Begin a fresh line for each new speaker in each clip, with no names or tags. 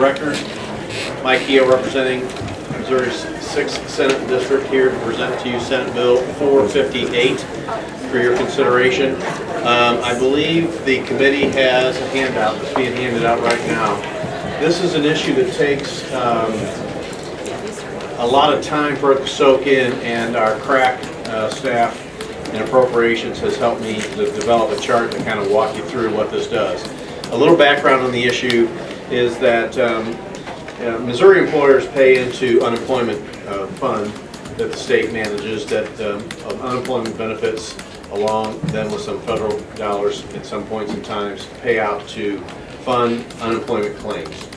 record, Mike Kehoe representing Missouri's 6th Senate District here to present to you Senate Bill 458 for your consideration. I believe the committee has a handout that's being handed out right now. This is an issue that takes a lot of time for it to soak in, and our crack staff and appropriations has helped me to develop a chart to kind of walk you through what this does. A little background on the issue is that Missouri employers pay into unemployment fund that the state manages that unemployment benefits, along then with some federal dollars at some points in times, pay out to fund unemployment claims.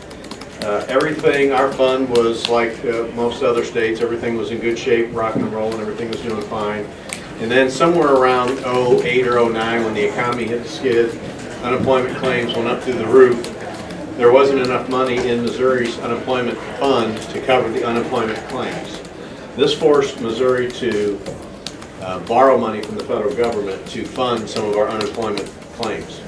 Everything, our fund was like most other states, everything was in good shape, rocking and rolling, everything was doing fine. And then somewhere around 08 or 09, when the economy hit the skid, unemployment claims went up through the roof. There wasn't enough money in Missouri's unemployment fund to cover the unemployment claims. This forced Missouri to borrow money from the federal government to fund some of our unemployment claims.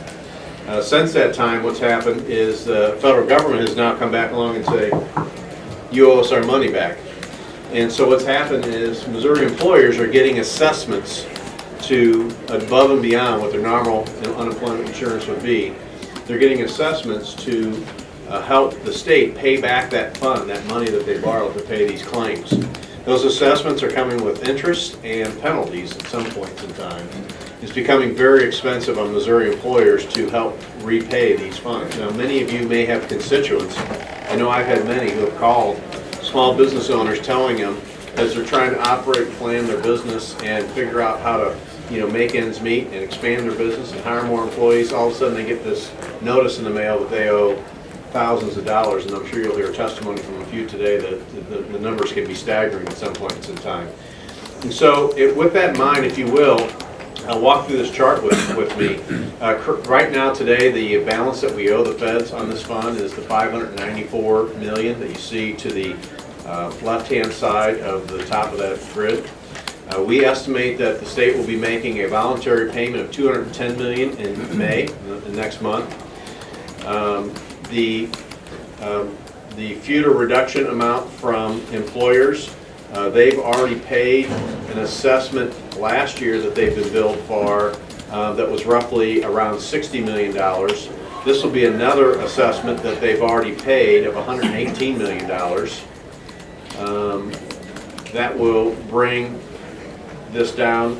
Since that time, what's happened is the federal government has now come back along and say, you owe us our money back. And so what's happened is Missouri employers are getting assessments to above and beyond what their normal unemployment insurance would be. They're getting assessments to help the state pay back that fund, that money that they borrowed to pay these claims. Those assessments are coming with interest and penalties at some points in time. It's becoming very expensive on Missouri employers to help repay these funds. Now, many of you may have constituents. I know I've had many who have called small business owners telling them, as they're trying to operate, plan their business and figure out how to make ends meet and expand their business and hire more employees, all of a sudden they get this notice in the mail that they owe thousands of dollars, and I'm sure you'll hear testimony from a few today that the numbers can be staggering at some points in time. And so with that in mind, if you will, walk through this chart with me. Right now today, the balance that we owe the feds on this fund is the $594 million that you see to the left-hand side of the top of that grid. We estimate that the state will be making a voluntary payment of $210 million in May, the next month. The future reduction amount from employers, they've already paid an assessment last year that they've been billed for that was roughly around $60 million. This will be another assessment that they've already paid of $118 million. That will bring this down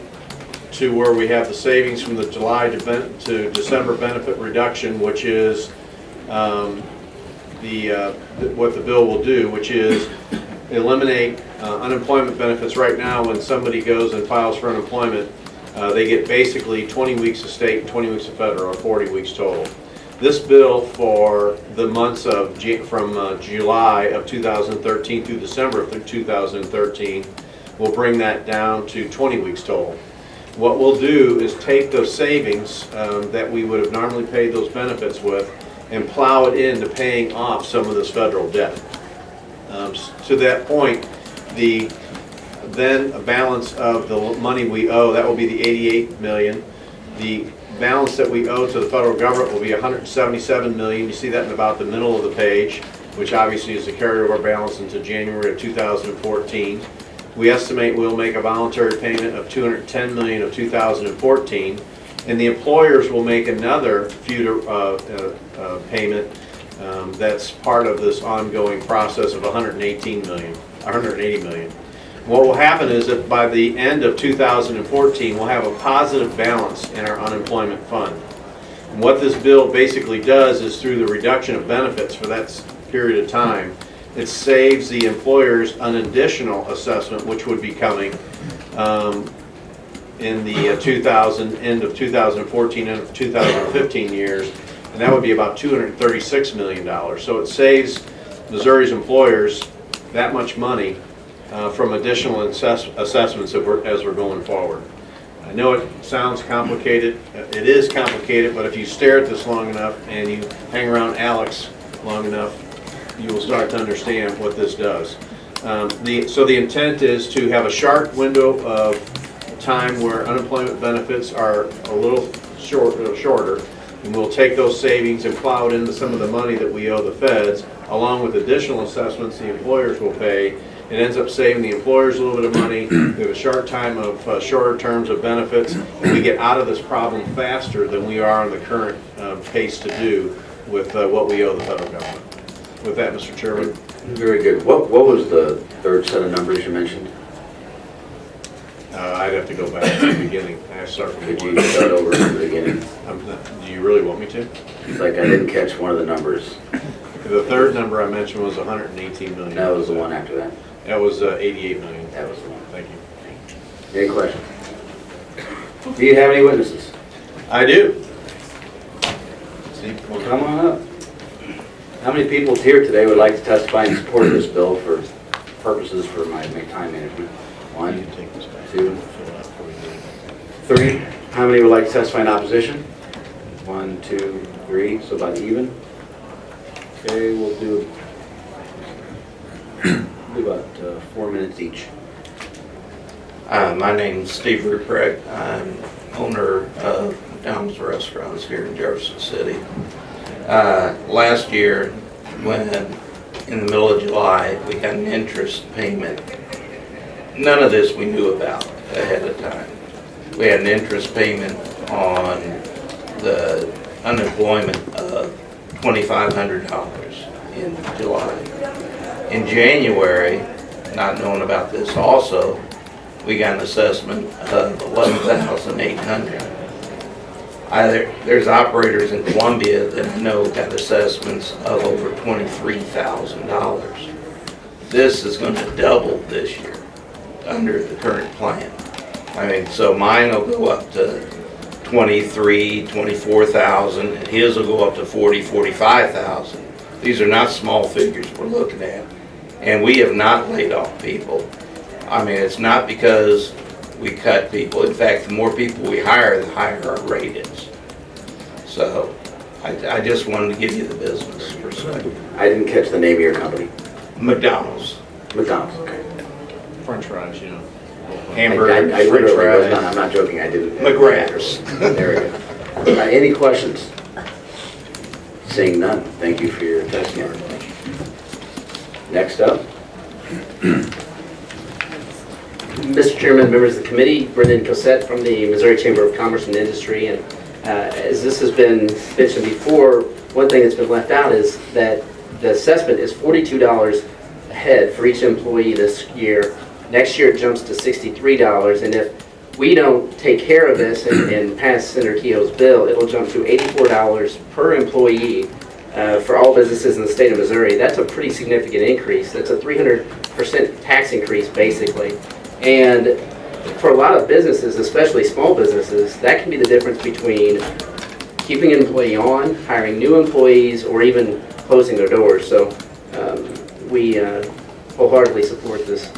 to where we have the savings from the July to December benefit reduction, which is what the bill will do, which is eliminate unemployment benefits. Right now, when somebody goes and files for unemployment, they get basically 20 weeks of state and 20 weeks of federal, or 40 weeks total. This bill for the months of from July of 2013 through December of 2013 will bring that down to 20 weeks total. What we'll do is take those savings that we would have normally paid those benefits with and plow it into paying off some of this federal debt. To that point, the then balance of the money we owe, that will be the $88 million. The balance that we owe to the federal government will be $177 million. You see that in about the middle of the page, which obviously is the carryover balance into January of 2014. We estimate we'll make a voluntary payment of $210 million of 2014, and the employers will make another future payment that's part of this ongoing process of $180 million. What will happen is that by the end of 2014, we'll have a positive balance in our unemployment fund. And what this bill basically does is, through the reduction of benefits for that period of time, it saves the employers an additional assessment, which would be coming in the end of 2014 and 2015 years, and that would be about $236 million. So it saves Missouri's employers that much money from additional assessments as we're going forward. I know it sounds complicated. It is complicated, but if you stare at this long enough and you hang around Alex long enough, you will start to understand what this does. So the intent is to have a sharp window of time where unemployment benefits are a little shorter, and we'll take those savings and plow it into some of the money that we owe the feds along with additional assessments the employers will pay. It ends up saving the employers a little bit of money. We have a shorter terms of benefits, and we get out of this problem faster than we are on the current pace to do with what we owe the federal government. With that, Mr. Chairman.
Very good. What was the third set of numbers you mentioned?
I'd have to go back to the beginning. I have to start from
Could
the
you start over from the beginning?
Do you really want me to?
It's like I didn't catch one of the numbers.
The third number I mentioned was 118 million.
That was the one after that.
That was 88 million.
That was the one.
Thank you.
Any questions? Do you have any witnesses?
I do.
Well, come on up. How many people here today would like to testify in support of this bill for purposes for my time management? One,
You can take this back.
two,
Fill out before we do it.
3. How many would like to testify in opposition? 1, 2, 3, so about even. Okay, we'll do about 4 minutes each.
My name's Steve Ruprecht. I'm owner of McDonald's Restaurants here in Jefferson City. Last year, when in the middle of July, we got an interest payment. None of this we knew about ahead of time. We had an interest payment on the unemployment of $2,500 in July. In January, not knowing about this also, we got an assessment of $11,800. There's operators in Columbia that I know got assessments of over $23,000. This is going to double this year under the current plan. I mean, so mine will go up to 23, 24,000, and his will go up to 40, 45,000. These are not small figures we're looking at. And we have not laid off people. I mean, it's not because we cut people. In fact, the more people we hire, the higher our rate is. So I just wanted to give you the business perspective.
I didn't catch the name of your company.
McDonald's.
McDonald's, okay.
French fries, you know.
Hamburgers,
I
french
literally was not,
fries.
I'm not joking, I didn't.
McGrath's.
There we go. Any questions? Seeing none, thank you for your testimony. Next up.
Mr. Chairman, members of the committee, Brendan Cossette from the Missouri Chamber of Commerce and Industry, and as this has been mentioned before, one thing that's been left out is that the assessment is $42 a head for each employee this year. Next year it jumps to $63, and if we don't take care of this and pass Senator Kehoe's bill, it'll jump to $84 per employee for all businesses in the state of Missouri. That's a pretty significant increase. That's a 300% tax increase, basically. And for a lot of businesses, especially small businesses, that can be the difference between keeping an employee on, hiring new employees, or even closing their doors. So we wholeheartedly support this